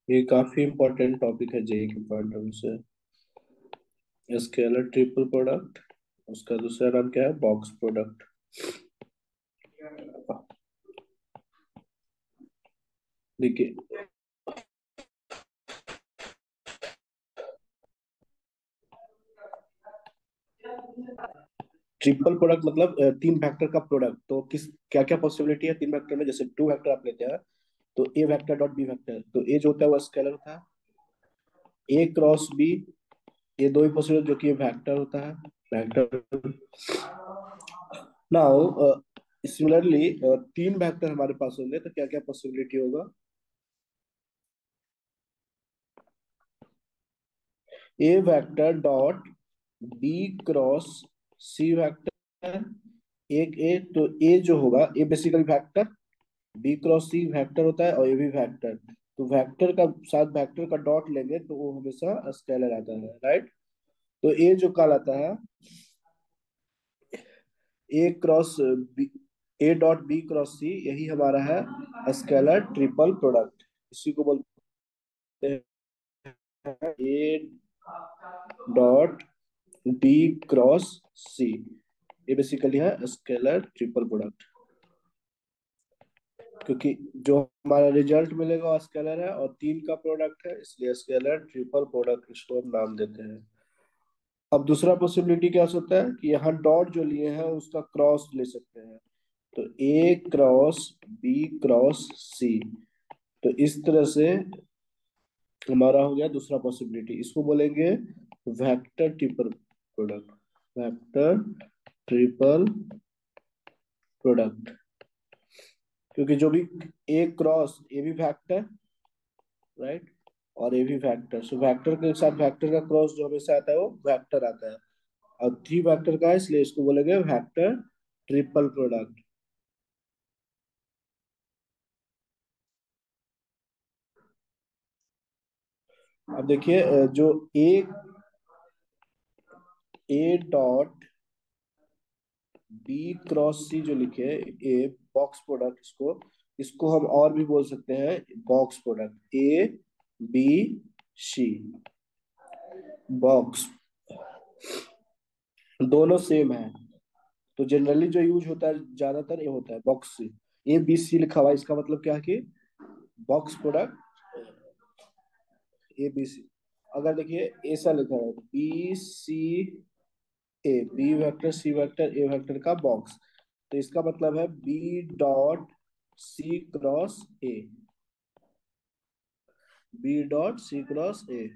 ये काफी important topic है जेई के पॉइंट ऑफ व्यू से। स्केलर ट्रिपल प्रोडक्ट, उसका दूसरा नाम क्या है? Box product. देखिए, ट्रिपल प्रोडक्ट मतलब तीन वेक्टर का प्रोडक्ट। तो किस क्या क्या पॉसिबिलिटी है तीन वेक्टर में? जैसे टू वेक्टर आप लेते हैं, तो ए वेक्टर डॉट बी वेक्टर, तो ए जो होता है वो स्केलर होता है, ए क्रॉस बी, ये दो ही पॉसिबल जो कि वेक्टर होता है, वेक्टर। नाउ सिमिलरली तीन वेक्टर हमारे पास होंगे तो क्या क्या पॉसिबिलिटी होगा? ए vector dot B cross C vector, एक ए, तो ए जो होगा ए basically vector, B cross C vector होता है और ए भी वेक्टर। तो वेक्टर का साथ वेक्टर का डॉट लेंगे तो वो हमेशा स्केलर आता है, राइट? तो ए जो कहलाता है A cross B, A dot B cross C, यही हमारा है स्केलर ट्रिपल प्रोडक्ट। इसी को बोलते हैं ए डॉट बी क्रॉस सी, ये बेसिकली है स्केलर ट्रिपल प्रोडक्ट। क्योंकि जो हमारा रिजल्ट मिलेगा वो स्केलर है और तीन का प्रोडक्ट है, इसलिए स्केलर ट्रिपल प्रोडक्ट इसको हम नाम देते हैं। अब दूसरा पॉसिबिलिटी क्या हो सकता है कि यहाँ डॉट जो लिए हैं उसका क्रॉस ले सकते हैं, तो ए क्रॉस बी क्रॉस सी। तो इस तरह से हमारा हो गया दूसरा पॉसिबिलिटी, इसको बोलेंगे vector triple product, vector triple product. क्योंकि जो भी ए क्रॉस ए भी वेक्टर, राइट, और ए भी वेक्टर, सो वेक्टर के साथ वेक्टर का क्रॉस जो हमेशा आता है वो वेक्टर आता है, और थ्री वेक्टर का है, इसलिए इसको बोलेंगे वेक्टर ट्रिपल प्रोडक्ट। अब देखिए जो ए डॉट बी क्रॉस सी जो लिखे ए बॉक्स प्रोडक्ट, इसको इसको हम और भी बोल सकते हैं box product, A B C box, दोनों सेम है। तो जनरली जो यूज होता है ज्यादातर ये होता है बॉक्स सी। ए बी सी लिखा हुआ है, इसका मतलब क्या है कि box product A B C. अगर देखिए ऐसा लिखा है B C A, B vector C vector A vector का बॉक्स, तो इसका मतलब है B dot C cross A, B dot C cross A.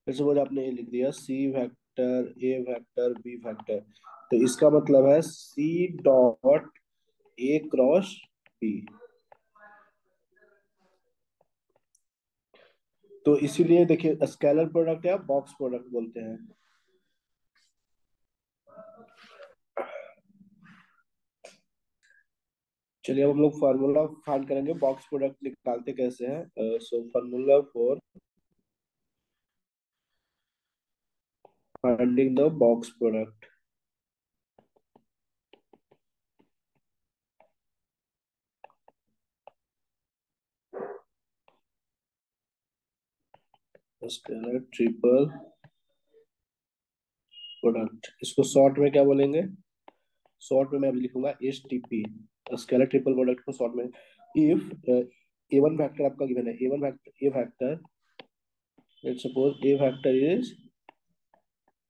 फिर सपोज आपने ये लिख दिया C vector A vector B vector, तो इसका मतलब है C dot A cross B. तो इसीलिए देखिए स्केलर प्रोडक्ट या बॉक्स प्रोडक्ट बोलते हैं। चलिए अब हम लोग फार्मूला फाइंड करेंगे बॉक्स प्रोडक्ट निकालते कैसे हैं। So formula for finding the box product, scalar triple product, इसको शॉर्ट में क्या बोलेंगे? शॉर्ट में मैं अभी लिखूंगा S T P, scalar triple product को शॉर्ट में। इफ ए वन फैक्टर आपका गिवन है, A one factor A factor, let's suppose A factor is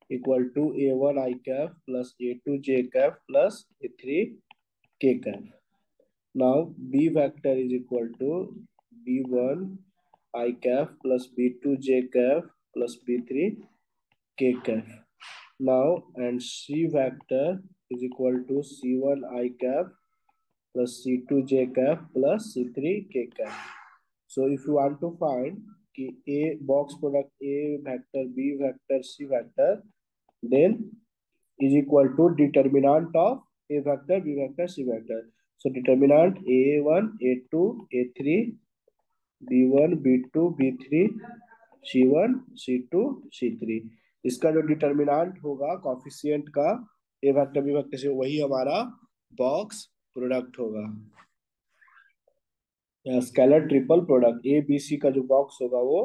equal to A one I cap plus A two J cap plus A three K cap. Now B factor is equal to B one I cap plus B two J cap plus B three K cap. Now and C vector is equal to C1 I cap plus C2 J cap plus C3 K cap. So if you want to find कि A box product A vector B vector C vector, then is equal to determinant of A vector B vector C vector. So determinant A1 A2 A3 B1 B2 B3 C1 C2 C3, इसका जो determinant होगा coefficient का ए vector B vector से, वही हमारा box product होगा, या scalar triple product. A B C का जो बॉक्स होगा वो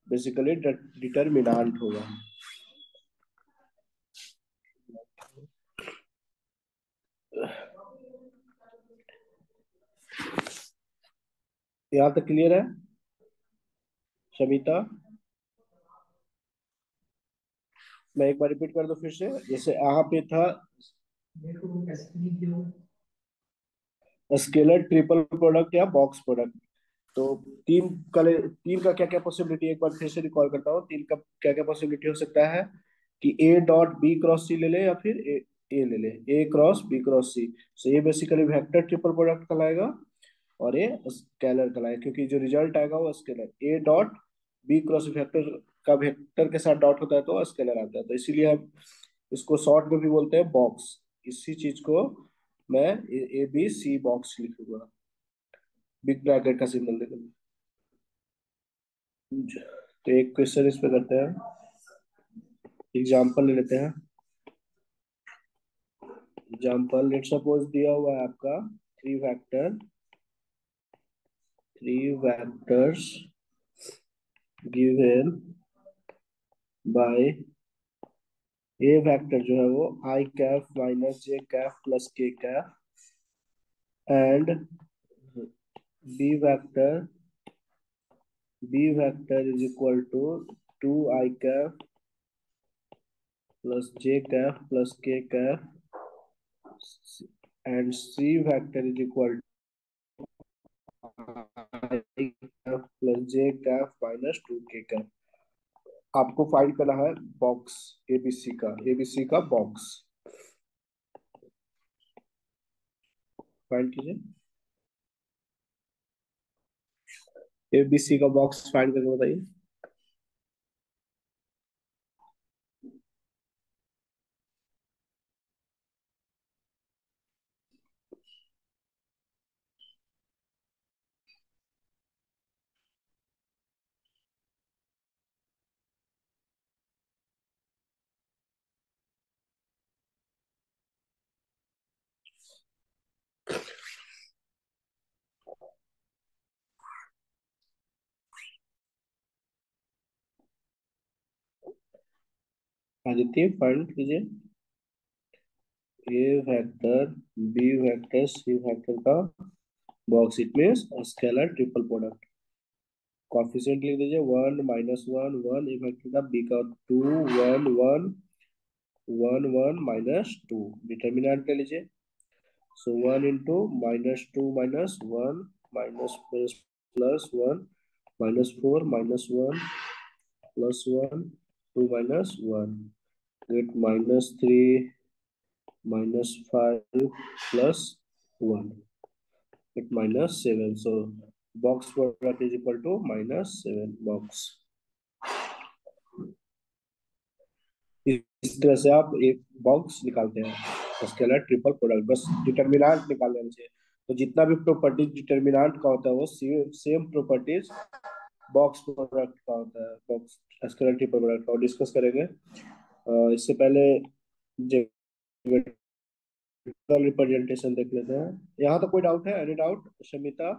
बेसिकली डिटर्मिनांट होगा। यहाँ तक क्लियर है शमिता? मैं एक बार रिपीट कर दूं फिर से, जैसे यहाँ पे था स्केलर ट्रिपल प्रोडक्ट या बॉक्स प्रोडक्ट। तो तीन का क्या क्या पॉसिबिलिटी, एक बार फिर से रिकॉल करता हूँ, तीन का क्या क्या पॉसिबिलिटी हो सकता है कि ए डॉट बी क्रॉस सी ले ले, या फिर ए ले ले, ए क्रॉस बी क्रॉस सी। सो ये बेसिकली वेक्टर ट्रिपल प्रोडक्ट कहलाएगा, और ये स्केलर कहलाएगा, क्योंकि जो रिजल्ट आएगा वो scalar, A dot B cross vector का वेक्टर के साथ डॉट होता है तो स्केलर आता है। तो इसीलिए हम इसको शॉर्ट में भी बोलते हैं बॉक्स। इसी चीज को मैं ए बी सी बॉक्स लिखूंगा, बिग ब्रैकेट का सिंबल देकर। तो एक क्वेश्चन इस पे करते हैं, एग्जाम्पल ले लेते हैं। एग्जाम्पल लेट सपोज दिया हुआ है आपका three vectors given by A vector जो है वो I cap minus J cap plus K cap, and B vector is equal to two I cap plus J cap plus K cap, and C vector is equal I cap plus J cap minus two K cap. आपको find करना है box ABC का box find कीजिए। ABC का box find करके बताइए। Aditya find कीजिए ए vector B vector C vector का box, it means scalar triple product. Coefficient लिख दीजिए, one minus one one, A vector का बी का two, one one one one minus two. Determinant ले लीजिए, so one into minus two minus one minus plus one minus four minus one plus one two minus one, get minus three minus five plus one, it minus 7, so box product is equal to minus 7 box। इस तरह से आप एक box निकालते हैं scalar triple product, बस determinant निकाल लेना चाहिए। तो जितना भी प्रॉपर्टीज डिटर्मिनेंट का होता है वो सेम प्रॉपर्टीज बॉक्स प्रोडक्ट का होता है, बॉक्स स्केलर ट्रिपल प्रोडक्ट का, और डिस्कस करेंगे। इससे पहले रिप्रेजेंटेशन देख लेते हैं। यहाँ तो कोई डाउट है? Any doubt Shamita?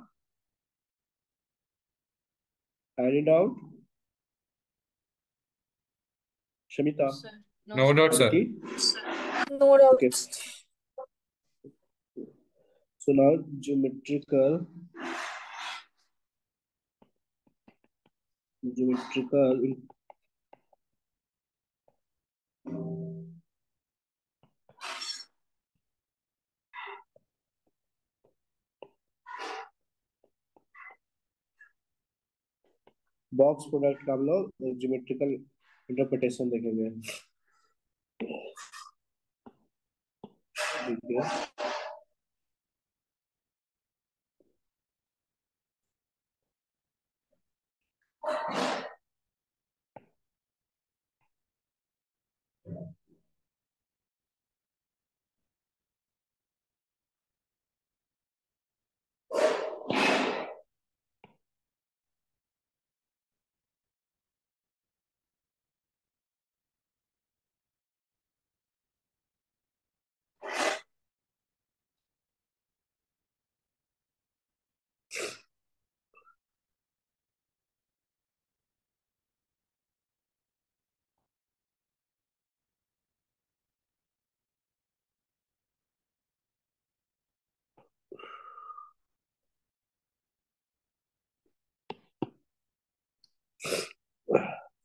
Any doubt Shamita? No, sir. No, No sir. doubt, Aditi? sir. No okay, doubts. so now geometrical box product का हम लोग ज्योमेट्रिकल इंटरप्रिटेशन देखेंगे। ठीक है,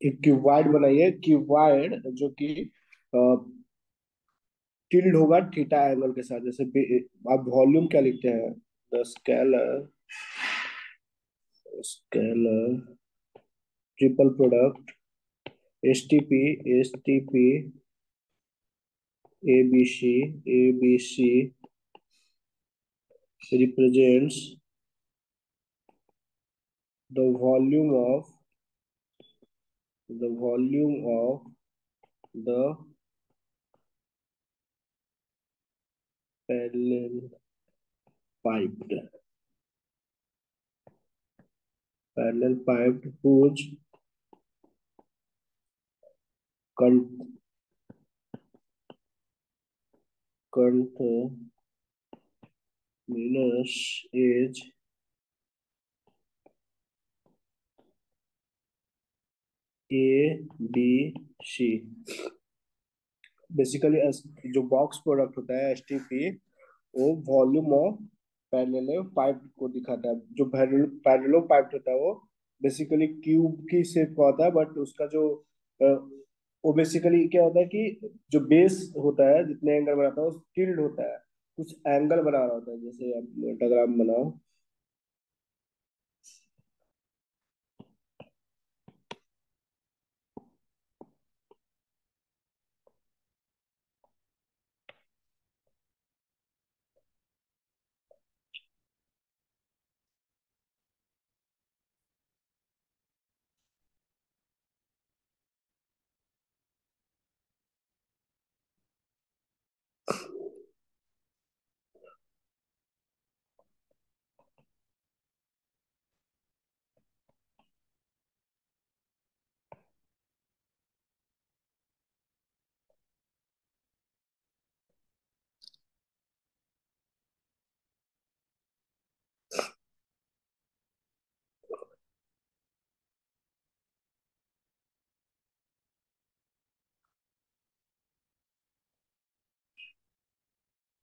एक क्यूबॉइड बनाइए, क्यूबॉइड जो कि टिल्ड होगा थीटा एंगल के साथ। जैसे आप वॉल्यूम क्या लिखते हैं, the scalar, scalar triple product S T P A B C represents the volume of the parallel piped whose con- contaminous is ABC। Basically जो बॉक्स प्रोडक्ट होता है एसटीपी, वो वॉल्यूम ऑफ पैरेलल पाइप को दिखाता है। जो parallel pipe होता है वो बेसिकली क्यूब की शेप का होता है, बट उसका जो अ, वो बेसिकली क्या होता है कि जो बेस होता है जितने एंगल बनाता है वो टिल्ड होता है, कुछ एंगल बना रहा होता है। जैसे आप डायग्राम बनाओ,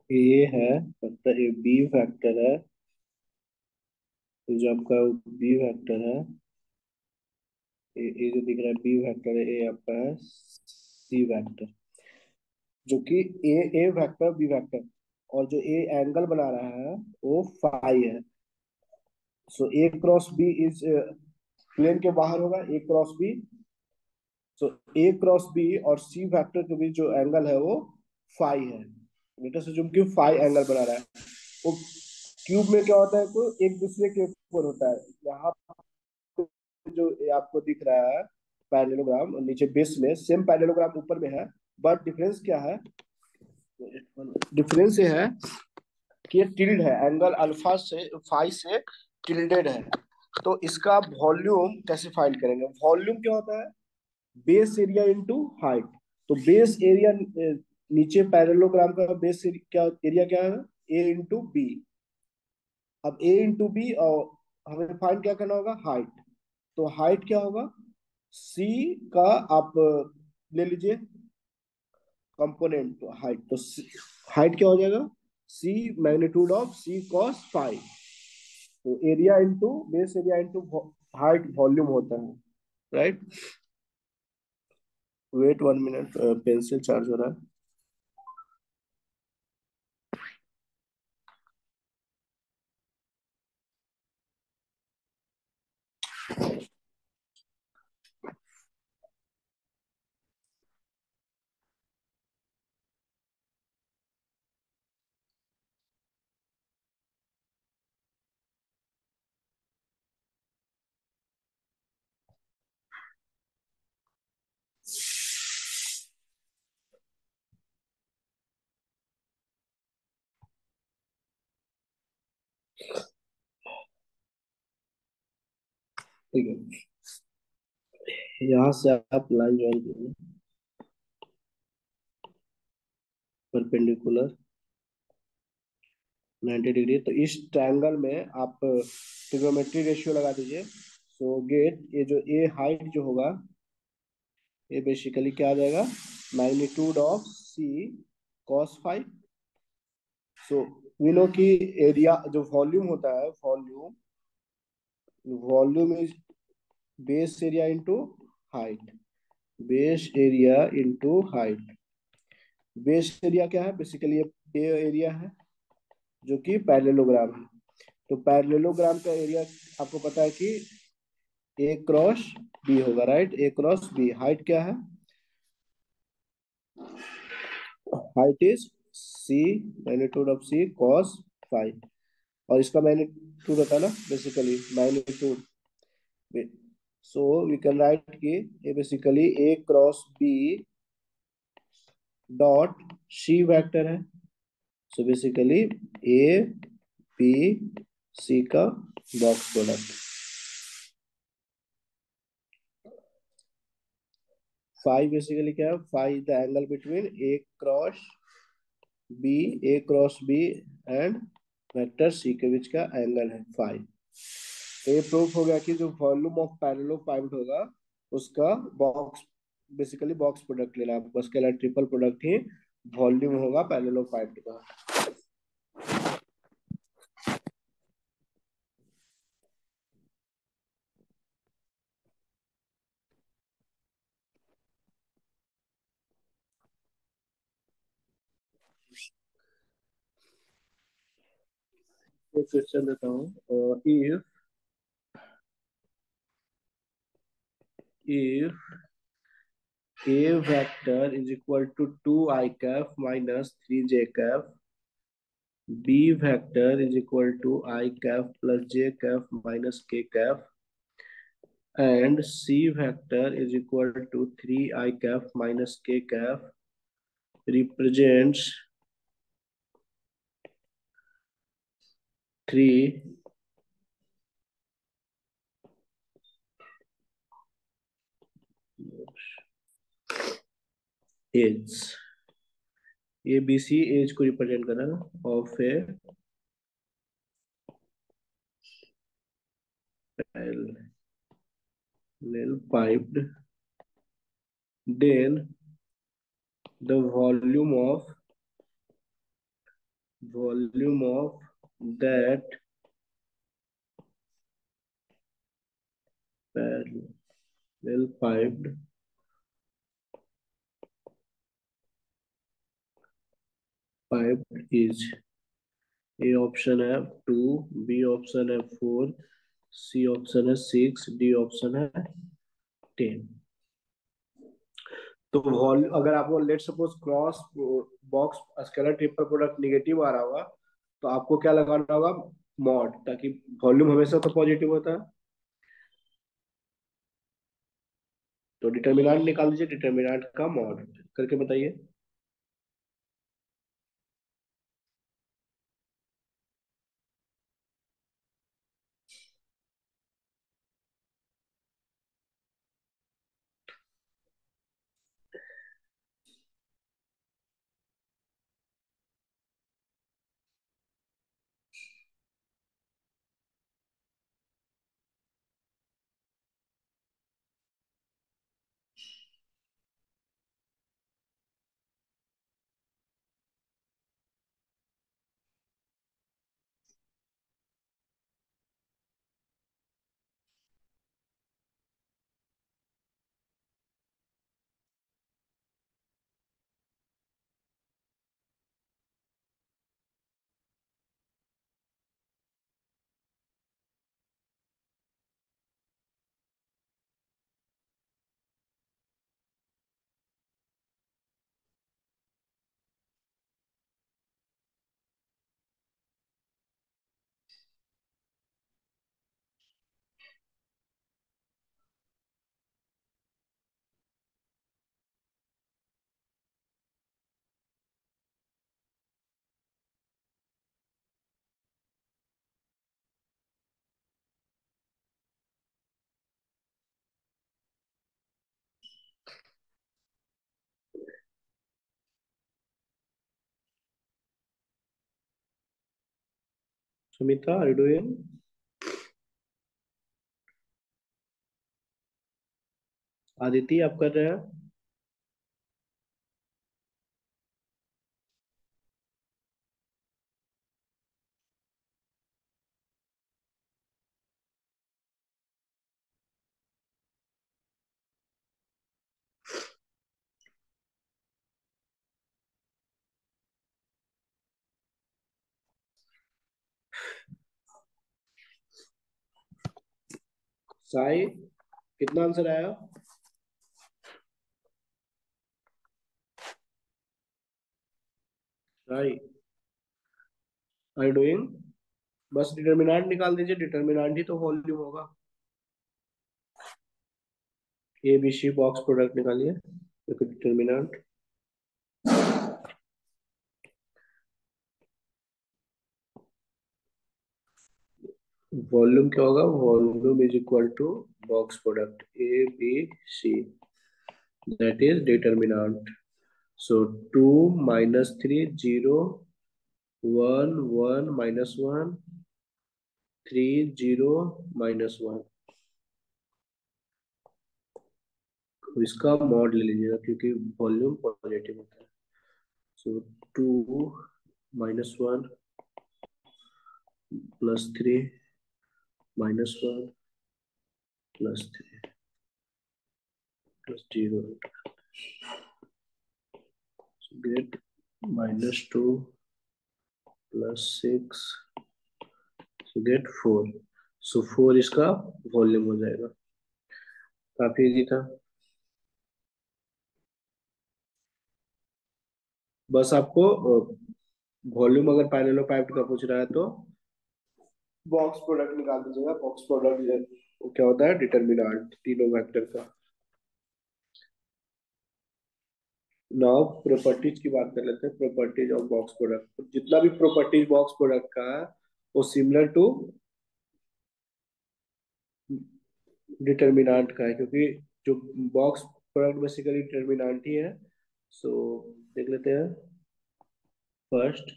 ए है मतलब ये बी फैक्टर है, तो जो आपका बी फैक्टर है, ये जो दिख रहा है बी फैक्टर है, ये आपका है सी फैक्टर, जो कि ए वेक्टर बी वेक्टर, और जो ए एंगल बना रहा है वो फाई है। सो A cross B is plane के बाहर होगा, ए cross B. So A cross B और सी वेक्टर के बीच जो एंगल है वो फाई है। लेटर से जो कि फाई एंगल बना रहा है वो क्यूब में क्या होता है, तो एक दूसरे के ऊपर होता है। यहाँ पे जो ये आपको दिख रहा है पैरेललोग्राम, नीचे बेस में सेम पैरेललोग्राम ऊपर में है, बट डिफरेंस क्या है, डिफरेंस ये है कि ये टिल्ड है, एंगल अल्फा से फाई से टिल्डेड है। तो इसका वॉल्यूम कैसे फाइंड करेंगे, वॉल्यूम क्या होता है, बेस एरिया इनटू हाइट। तो बेस एरिया, नीचे पैरेललोग्राम का बेस क्या एरिया क्या है, ए इंटू बी। अब ए इंटू बी, और हमें फाइंड क्या करना होगा, हाइट। तो हाइट क्या होगा, सी का आप ले लीजिए कंपोनेंट, तो हाइट, तो हाइट क्या हो जाएगा, C magnitude of C cos five. तो area into base area into height volume होता है, right. Wait 1 minute, pencil charge हो रहा है। ठीक है, यहाँ से आप लाइन ज्वाइन कीजिए, परपेंडिकुलर 90 डिग्री। तो इस ट्रायंगल में आप ट्रिग्नोमेट्री रेशियो लगा दीजिए। सो गेट ये जो ए हाइट जो होगा, ये बेसिकली क्या आ जाएगा, magnitude of C cos five. So we know कि एरिया जो वॉल्यूम होता है, volume is base area into height, base area into height. Base area क्या है? बेसिकली ये एरिया है जो कि पैरेललोग्राम है। तो पैरेललोग्राम का एरिया आपको पता है कि ए क्रॉस बी होगा, right? A cross B. Height क्या है? Height is C, magnitude of C cos five. और इसका मैग्नीट्यूड होता है ना basically magnitude. So we can write कि ये basically A cross B dot C vector है। सो बेसिकली ए बी सी का बॉक्स प्रोडक्ट। फाइव बेसिकली क्या है? Five the angle between B A cross B and vector C के बीच का angle है फाइव। तो ये प्रूफ हो गया कि जो वॉल्यूम ऑफ पैरेललोपाइड होगा उसका बॉक्स, बेसिकली बॉक्स प्रोडक्ट लेना है आपको। स्केलर ट्रिपल प्रोडक्ट ही वॉल्यूम होगा पैरेललोपाइड का। एक क्वेश्चन देता हूँ। if a vector is equal to 2 I cap minus 3 j cap, b vector is equal to I cap plus j cap minus k cap, and c vector is equal to 3 I cap minus k cap, represents three edge. A B C edge को represent कर रहा है of a parallel piped, then the volume of that parallel piped pipe is, A option है two, B option है four, C option है six, D option है ten. तो अगर आपको let suppose cross box scalar triple product negative आ रहा होगा तो आपको क्या लगाना होगा? मॉड, ताकि वॉल्यूम हमेशा तो पॉजिटिव होता है। तो डिटर्मिनेंट निकाल दीजिए, डिटर्मिनेंट का मॉड करके बताइए। Sumitra, are you doing? Aditi, आप कर रहे हैं? साई कितना आंसर आया? Sai are you doing? बस डिटर्मिनेंट निकाल दीजिए, डिटर्मिनेंट ही तो वॉल्यूम होगा। A B C box product निकालिए, तो डिटर्मिनेंट वॉल्यूम क्या होगा? Volume is equal to box product A B C, that is determinant. So 2 minus 3 0, 1 1 minus 1, 3 0 minus 1। इसका मॉड ले लीजिएगा क्योंकि वॉल्यूम पॉजिटिव होता है। So 2 minus 1 plus 3 minus 1 plus 3 plus 0, get -2 plus 6, so get 4। So 4 इसका volume हो जाएगा। काफी इजी था। बस आपको वॉल्यूम अगर पैरेललोपाइप्ड का पूछ रहा है तो बॉक्स प्रोडक्ट निकाल दीजिएगा। बॉक्स प्रोडक्ट क्या होता है? डिटर्मिनेंट तीनों वेक्टर का। नाउ प्रॉपर्टीज की बात कर लेते हैं। प्रॉपर्टीज ऑफ बॉक्स प्रोडक्ट, जितना भी प्रॉपर्टीज बॉक्स प्रोडक्ट का है वो सिमिलर टू डिटर्मिनेंट का है, क्योंकि जो बॉक्स प्रोडक्ट बेसिकली डिटर्मिनेंट ही है। सो देख लेते हैं। First,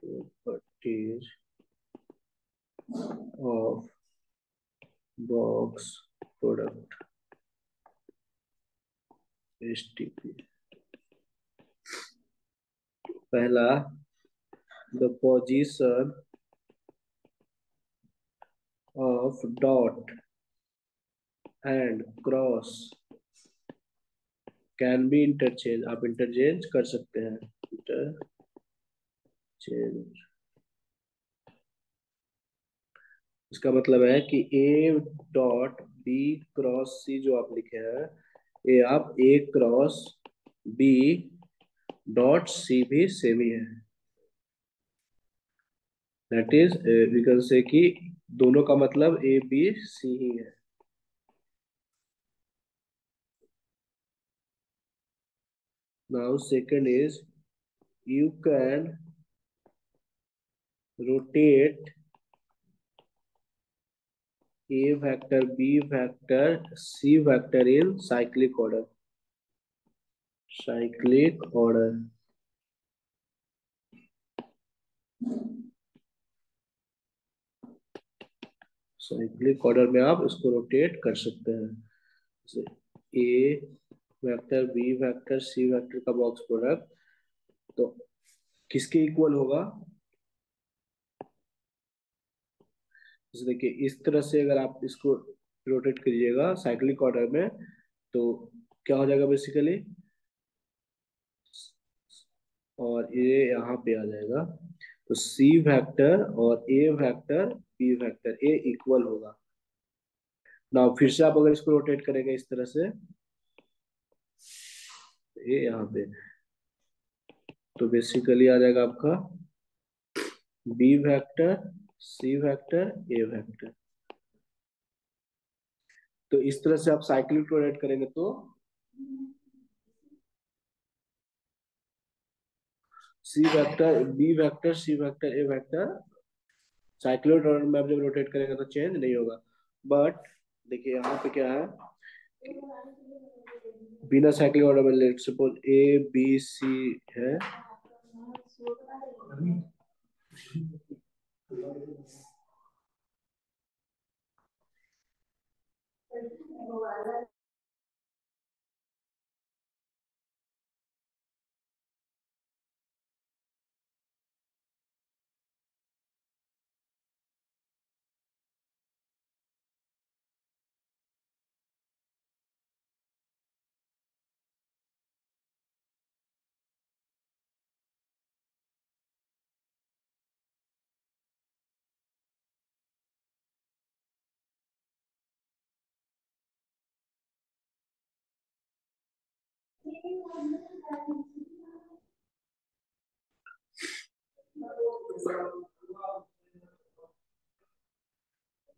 properties of box product STP. पहला, the position of dot and cross can be interchange. आप इंटरचेंज कर सकते हैं। इंटरचेंज, इसका मतलब है कि A dot B cross C जो आप लिखे हैं, ये आप A cross B dot C भी सेम ही है। That is we can say कि दोनों का मतलब ए बी सी ही है। Now second is, you can rotate a vector, b vector, c vector in cyclic order। cyclic order, cyclic order में आप इसको रोटेट कर सकते हैं। जैसे ए vector, B vector, C vector का बॉक्स प्रोडक्ट तो किसके इक्वल होगा? जैसे देखिए, इस तरह से अगर आप इसको रोटेट करिएगा साइक्लिक ऑर्डर में तो क्या हो जाएगा बेसिकली, और ये यहाँ पे आ जाएगा। तो सी वेक्टर और ए वेक्टर, बी वेक्टर, ए इक्वल होगा ना। फिर से आप अगर इसको रोटेट करेंगे इस तरह से, ए यहाँ पे, तो बेसिकली आ जाएगा आपका B vector, C vector, A vector. तो इस तरह से आप साइक्लिक रोटेट करेंगे तो C vector, B vector, C vector, A vector cyclic order में आप जब रोटेट करेंगे तो चेंज नहीं होगा। बट देखिए यहाँ पे क्या है, बिना साइक्लिक ऑर्डर में let suppose A B C है,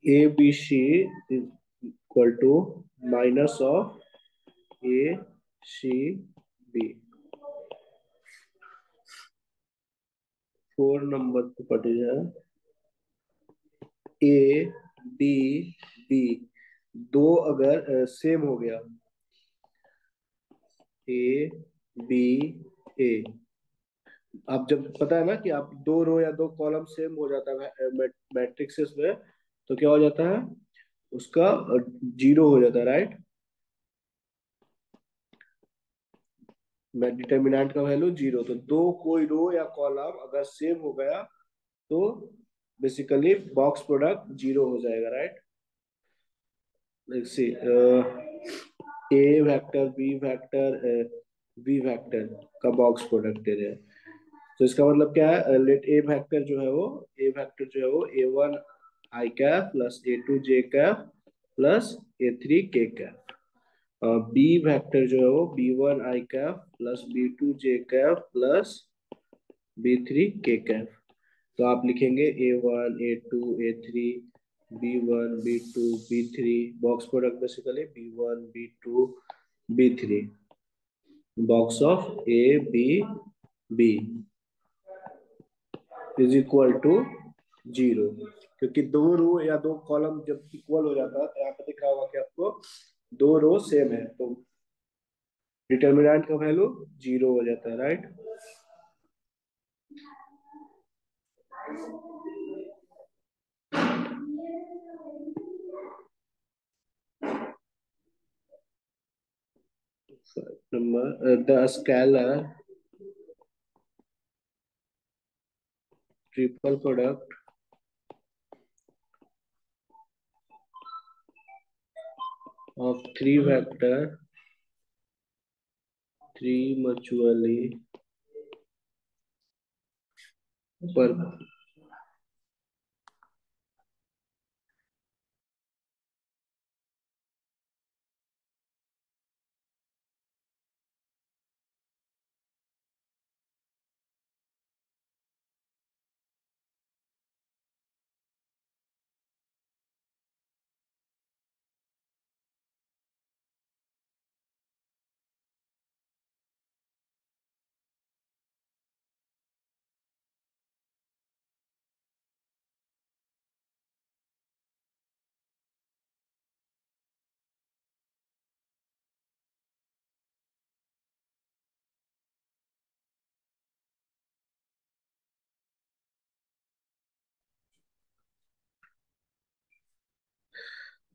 A B C is equal to minus of A C B. 4 number पे पढ़ी जाए, ए बी बी दो अगर सेम हो गया, ए बी ए, आप जब पता है ना कि आप दो रो या दो कॉलम सेम हो जाता है मैट्रिक्सेस में, तो क्या हो जाता है, उसका जीरो हो जाता है, राइट। डिटर्मिनेंट का वैल्यू जीरो, तो दो कोई रो या कॉलम अगर सेम हो गया तो बेसिकली बॉक्स प्रोडक्ट जीरो हो जाएगा, right. Let's see, A vector B vector B vector का बॉक्स प्रोडक्ट दे रहे हैं, तो इसका मतलब क्या है, लेट ए वेक्टर जो है वो, ए वेक्टर जो है वो A one I cap plus A two J cap plus A three K cap, B vector जो है वो B one I cap plus B two J cap plus B three K cap. तो आप लिखेंगे A one A two A three B one B two B three, box product basically B one B two B three, box of A B B is equal to zero, क्योंकि दो रो या दो column जब equal हो जाता है तो यहाँ पे दिख रहा होगा कि आपको दो रो सेम है, तो डिटर्मिनेंट का वैल्यू जीरो हो जाता है, right. Number the scalar triple product of three vector three mutually per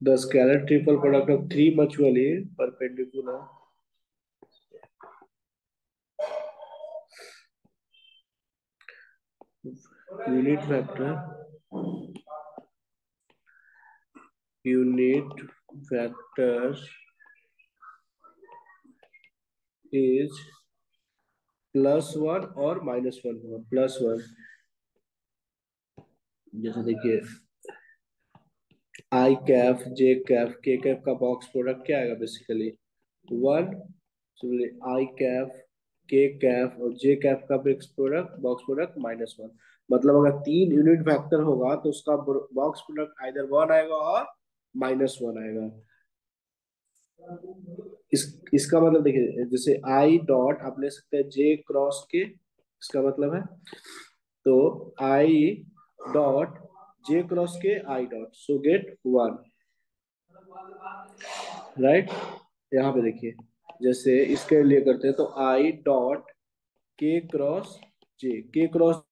the scalar triple product of three mutually perpendicular unit vector unit vectors is plus one और minus one होगा, plus one, जैसे देखिए आई कैफ जे कैफ के कैफ का box product क्या आएगा basically one, आई कैफ के कैफ और जे कैफ का बॉक्स प्रोडक्ट माइनस वन, मतलब अगर तीन यूनिट वेक्टर होगा तो उसका बॉक्स प्रोडक्ट आइदर वन आएगा और माइनस वन आएगा। इसका मतलब देखिए, जैसे आई डॉट आप ले सकते हैं जे क्रॉस के, इसका मतलब है, तो आई डॉट जे क्रॉस के I dot so get one, right. यहाँ पे देखिए, जैसे इसके लिए करते हैं तो आई dot K cross J, K cross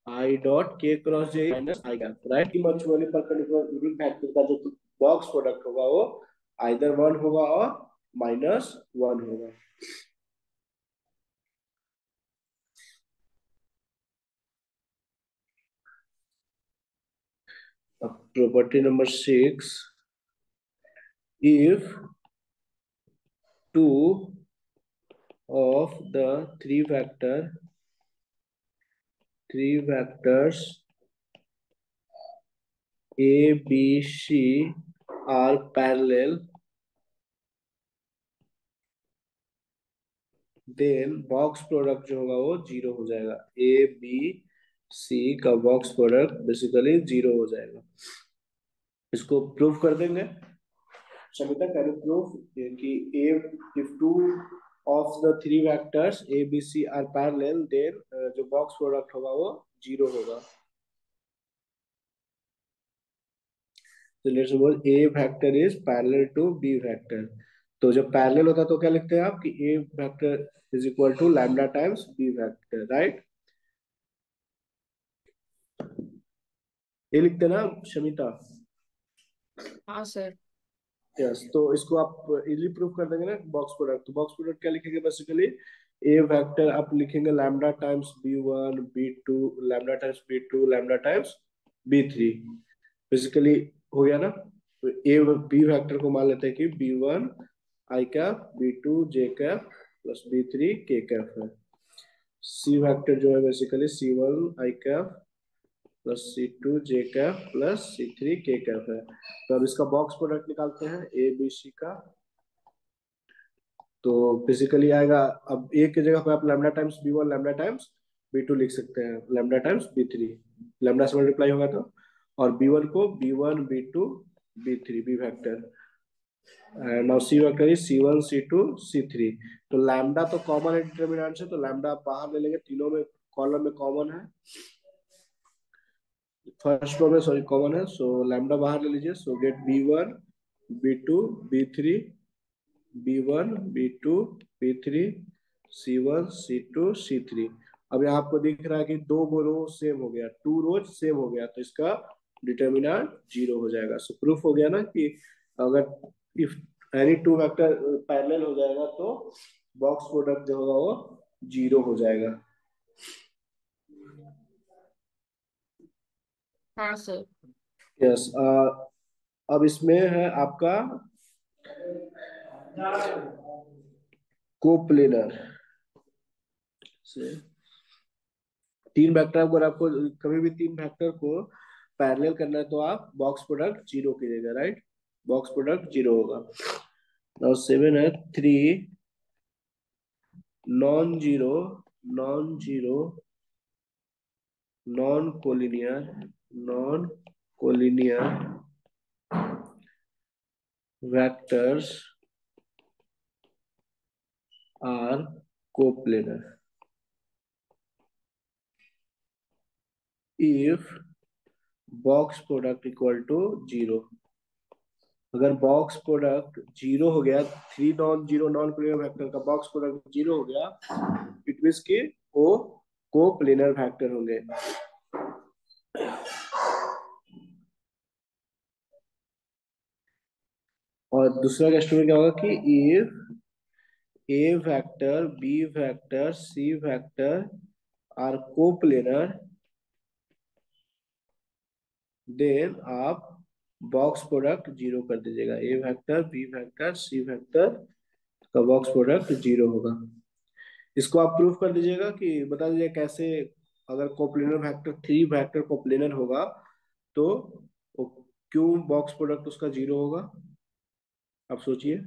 I dot K cross J minus I cap, right. Mutually perpendicular unit vector का जो बॉक्स प्रोडक्ट होगा वो आइदर वन होगा और माइनस वन होगा। Property number 6, if two of the three vectors A B C are parallel, then box product जो होगा वो जीरो हो जाएगा। ए बी सी का बॉक्स प्रोडक्ट बेसिकली जीरो हो जाएगा। इसको प्रूव कर देंगे। समिता कैन यू प्रूव कि A if two of the three vectors A B C are parallel, then जो बॉक्स प्रोडक्ट होगा वो जीरो होगा। तो let's suppose A vector is parallel to B vector. तो जब पैरेलल होता है तो क्या लिखते हैं आप कि A vector is equal to lambda times B vector, right? ये लिखते हैं ना शमिता? हाँ सर। यस, तो इसको आप इजीली प्रूव कर देंगे ना बॉक्स प्रोडक्ट। तो बॉक्स प्रोडक्ट क्या लिखेंगे बेसिकली? ए वेक्टर आप लिखेंगे lambda times B one B two, lambda times B two, lambda times B three. Basically हो गया ना? तो ए बी वेक्टर को मान लेते हैं कि B one I cap, B two J cap, plus B three K cap है। सी वेक्टर जो है basically C one I cap plus C two J cap plus C three K cap है। तो अब इसका बॉक्स प्रोडक्ट निकालते हैं ए B C का। तो फिजिकली आएगा, अब ए की जगह पे आप lambda times B one lambda times B two लिख सकते हैं, lambda times B three, lambda से मल्टीप्लाई होगा तो। और बी वन को B one B two B three B vector, now C vector is C one C two C three. तो lambda तो कॉमन है डिटर्मिनेंट से, तो लैम्डा आप बाहर ले लेंगे, तीनों में कॉलम में कॉमन है, फर्स्ट रो में सॉरी कॉमन है, सो लैम्डा बाहर ले लीजिए। So get B one B two B three, B one B two B three, C one C two C three. अब यहाँ आपको दिख रहा है कि दो रो सेम हो गया, टू रोज सेम हो गया, तो इसका डिटर्मिनेंट जीरो हो जाएगा। सो प्रूफ हो गया ना कि अगर if any two vector parallel हो जाएगा तो बॉक्स प्रोडक्ट जो होगा वो जीरो हो जाएगा। हाँ सर। यस, अब इसमें है आपका कोप्लेनर से तीन वेक्टर, अगर आपको कभी भी तीन वेक्टर को पैरेलल करना है तो आप बॉक्स प्रोडक्ट जीरो कीजिएगा, राइट? बॉक्स प्रोडक्ट जीरो होगा। और सेवन है three non zero non zero non collinear vectors are coplanar if box product equal to zero. अगर बॉक्स प्रोडक्ट जीरो हो गया, three non zero non collinear vector का box product zero हो गया, it means कि वो को प्लेनर वेक्टर होंगे। और दूसरा क्वेश्चन में क्या होगा कि if A vector B vector C vector are coplanar, then आप बॉक्स प्रोडक्ट जीरो कर दीजिएगा। A vector B vector C vector का बॉक्स प्रोडक्ट जीरो होगा। इसको आप प्रूफ कर दीजिएगा कि बता दीजिए कैसे। अगर coplanar vector three vector coplanar होगा तो वो क्यों बॉक्स प्रोडक्ट उसका जीरो होगा, आप सोचिए।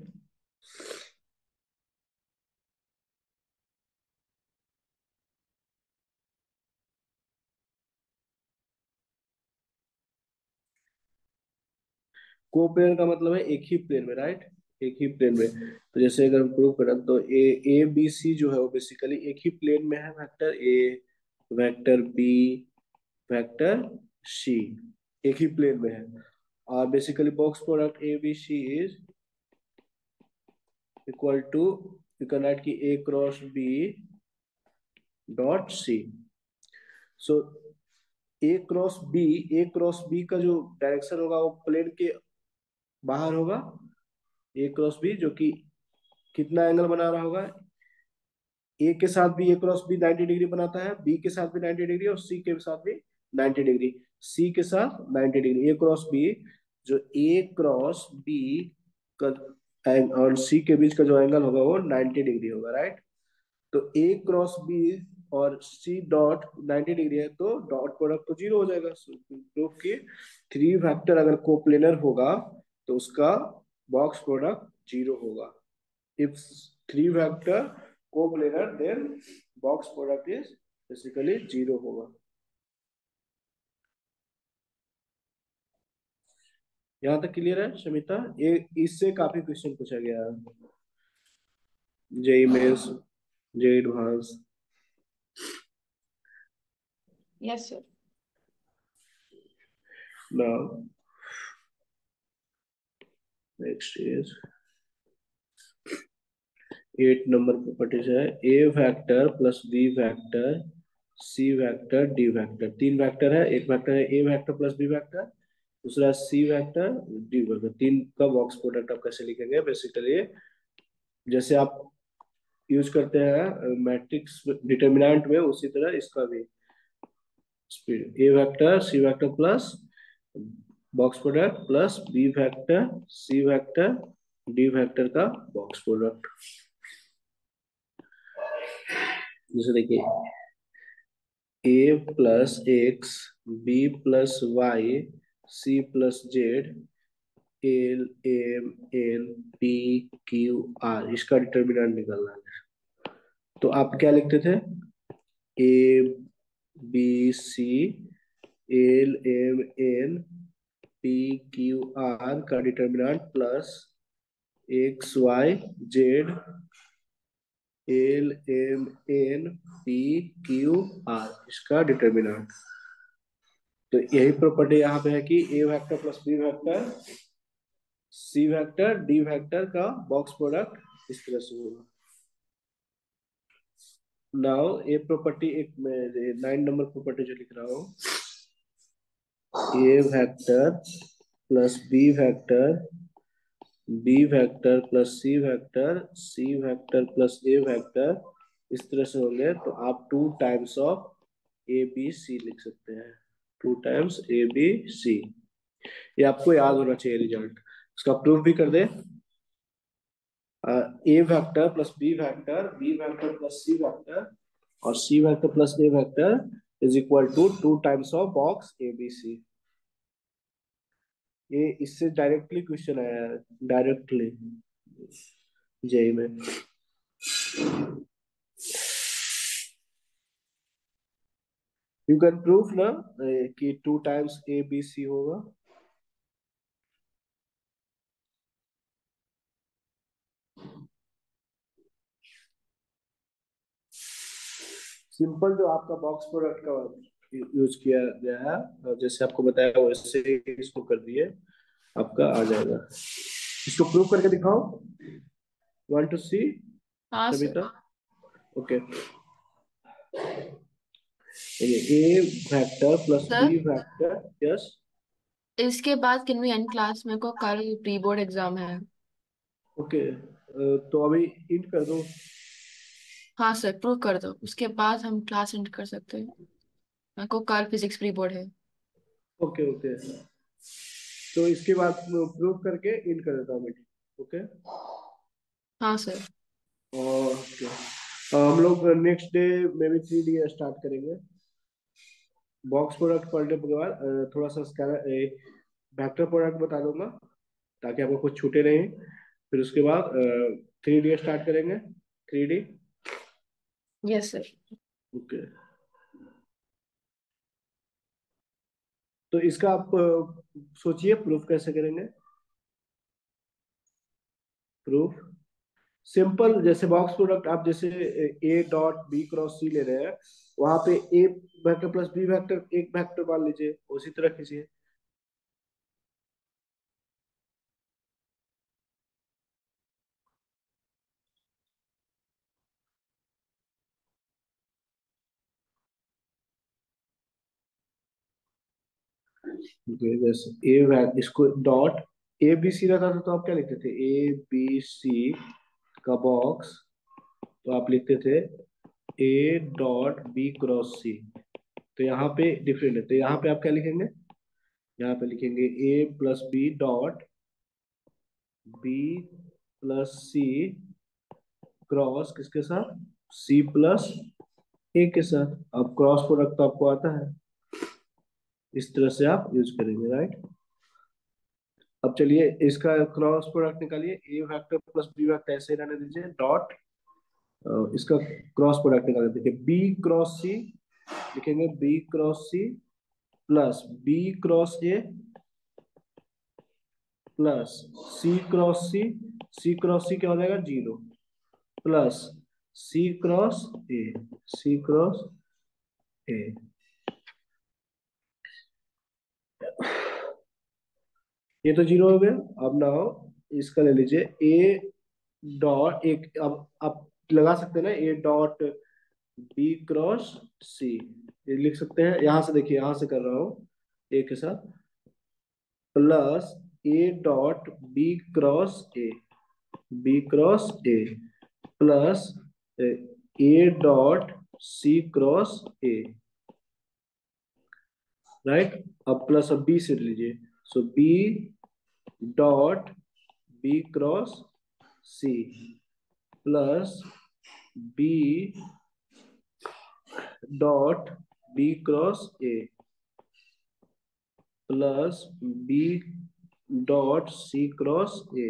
कोप्लेनर का मतलब है एक ही प्लेन में, राइट? एक ही प्लेन में। तो जैसे अगर हम प्रूव करें तो ए बी सी जो है वो बेसिकली एक ही प्लेन में है, vector A vector B vector C एक ही प्लेन में है। और basically box product A B C is equal to, you can write कि A cross B dot C. So A cross B का जो डायरेक्शन होगा वो प्लेन के बाहर होगा। ए क्रॉस बी जो कि कितना एंगल बना रहा होगा, ए के साथ भी ए क्रॉस बी 90 डिग्री बनाता है, बी के साथ भी 90 डिग्री और सी के साथ भी 90 डिग्री। सी के साथ 90 डिग्री ए क्रॉस बी, जो ए क्रॉस बी का और सी के बीच का जो एंगल होगा वो 90 डिग्री होगा, राइट? तो ए क्रॉस बी और सी डॉट 90 डिग्री है तो डॉट प्रोडक्ट तो जीरो हो जाएगा। प्रूफ कि थ्री वेक्टर अगर कोप्लेनर होगा तो उसका बॉक्स प्रोडक्ट जीरो होगा। If three vector coplanar then box product is basically zero होगा। यहाँ तक क्लियर है शमिता? ये इससे काफी क्वेश्चन पूछा गया है JEE Mains, JEE advance. Yes sir. Now next is 8 number properties है। A vector plus B vector C vector D vector. तीन वेक्टर है, एक वेक्टर है A vector plus B vector, दूसरा सी वेक्टर डी वेक्टर। तीन का box product आप कैसे लिखेंगे? बेसिकली जैसे आप यूज करते हैं मैट्रिक्स डिटर्मिनेंट में, उसी तरह इसका भी speed A vector C vector plus box product plus B vector C vector D vector का बॉक्स प्रोडक्ट। जैसे देखिए A plus X B plus Y C plus Z L M N P Q R, इसका determinant निकालना है। तो आप क्या लिखते थे? A B C L M N P Q R का determinant plus X Y Z L M N P Q R इसका डिटर्मिनेंट। तो यही प्रॉपर्टी यहाँ पे है कि A vector plus B vector C vector D vector का box product इस तरह से होगा। नाउ ए प्रॉपर्टी, एक 9 नंबर प्रॉपर्टी जो लिख रहा हूँ, A vector plus B vector plus C vector plus A vector इस तरह से होंगे तो आप two times of A B C लिख सकते हैं। Two times A B C, ये आपको याद होना चाहिए रिजल्ट। इसका प्रूफ भी कर दे। A vector plus B vector plus C vector और C vector plus A vector is equal to two times of box A B C. ये इससे डायरेक्टली क्वेश्चन आया है, डायरेक्टली जेई में। यू कैन प्रूफ ना कि two times A B C होगा। Simple जो आपका बॉक्स प्रोडक्ट का यूज किया गया है, जैसे आपको बताया वैसे ही इसको कर दिए, आपका आ जाएगा। इसको प्रूव करके दिखाओ। वांट टू सी हाँ sir. Savita? Okay, A vector plus B sir vector, yes. इसके बाद कैन वी एंड क्लास? मेरे को कल प्री बोर्ड एग्जाम है। ओके, तो अभी इंट कर दो। हाँ सर, प्रूव कर दो, उसके बाद हम क्लास एंड कर सकते हैं। मेरे को कल फिजिक्स प्री बोर्ड है। ओके ओके, तो इसके बाद प्रूव करके इंट कर देता हूँ मीटिंग। ओके हाँ सर। ओके, हम लोग नेक्स्ट डे में भी 3D स्टार्ट करेंगे। बॉक्स प्रोडक्ट पढ़ने के बाद थोड़ा सा वेक्टर प्रोडक्ट बता दूंगा ताकि आपको कुछ छूटे नहीं। फिर उसके बाद 3D स्टार्ट करेंगे। 3D, yes sir. ओके। तो इसका आप सोचिए प्रूफ कैसे करेंगे। प्रूफ सिंपल, जैसे बॉक्स प्रोडक्ट आप जैसे ए डॉट बी क्रॉस सी ले रहे हैं, वहां पे ए वेक्टर प्लस बी वेक्टर एक वेक्टर मान लीजिए, उसी तरह कीजिए। जैसे इसको डॉट ए बी सी रहता था तो आप क्या लिखते थे? ए बी सी का बॉक्स, तो आप लिखते थे ए डॉट बी क्रॉस सी। तो यहाँ पे डिफरेंट है, तो यहाँ पे आप क्या लिखेंगे? यहाँ पे लिखेंगे A plus B dot B plus C cross किसके साथ? सी प्लस ए के साथ। अब क्रॉस प्रोडक्ट तो आपको आता है, इस तरह से आप यूज करेंगे, राइट। अब चलिए इसका क्रॉस प्रोडक्ट निकालिए, ए वेक्टर प्लस बी वेक्टर ऐसे रहने दीजिए डॉट, इसका क्रॉस प्रोडक्ट निकालिए। देखिए बी क्रॉस सी, लिखेंगे B cross C plus B cross A plus C cross C क्या हो जाएगा, zero, plus C cross A, C cross A. ये तो जीरो हो गया। अब ना इसका ले लीजिए ए डॉट, एक अब आप लगा सकते हैं ना, ए डॉट बी क्रॉस सी, ये लिख सकते हैं। यहां से देखिए, यहां से कर रहा हूं ए के साथ, plus A dot B cross A, B cross A plus A dot C cross A, right. अब प्लस अब बी से लीजिए, so B dot B cross C plus B dot B cross A plus B dot C cross A.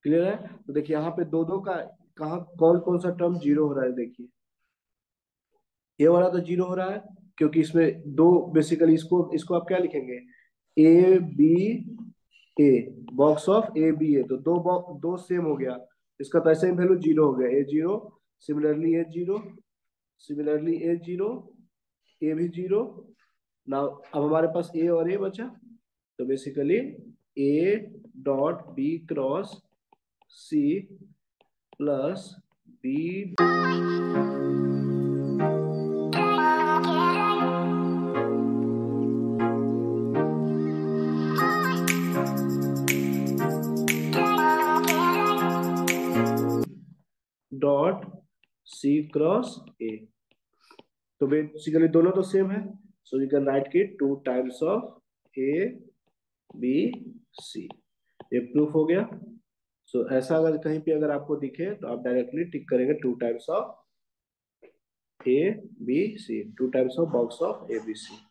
Clear है। तो देखिए यहाँ पे दो दो का कहा कौन कौन सा टर्म जीरो हो रहा है, देखिए ये वाला तो जीरो हो रहा है, क्योंकि इसमें दो, बेसिकली इसको इसको आप क्या लिखेंगे, A B A, box of A B A, तो दो बॉक्स दो सेम हो गया, इसका तो ऐसे ही वैल्यू जीरो हो गया, ए जीरो, सिमिलरली ए जीरो, सिमिलरली ए जीरो, ए भी जीरो। नाउ अब हमारे पास ए और ए बचा, तो basically A dot B cross C plus B dot C cross A. तो बेसिकली दोनों तो सेम है, सो यू कैन राइट की two times of A B C, ये प्रूफ हो गया। सो ऐसा अगर कहीं पे अगर आपको दिखे तो आप डायरेक्टली टिक करेंगे two times of A B C, two times of box of A B C.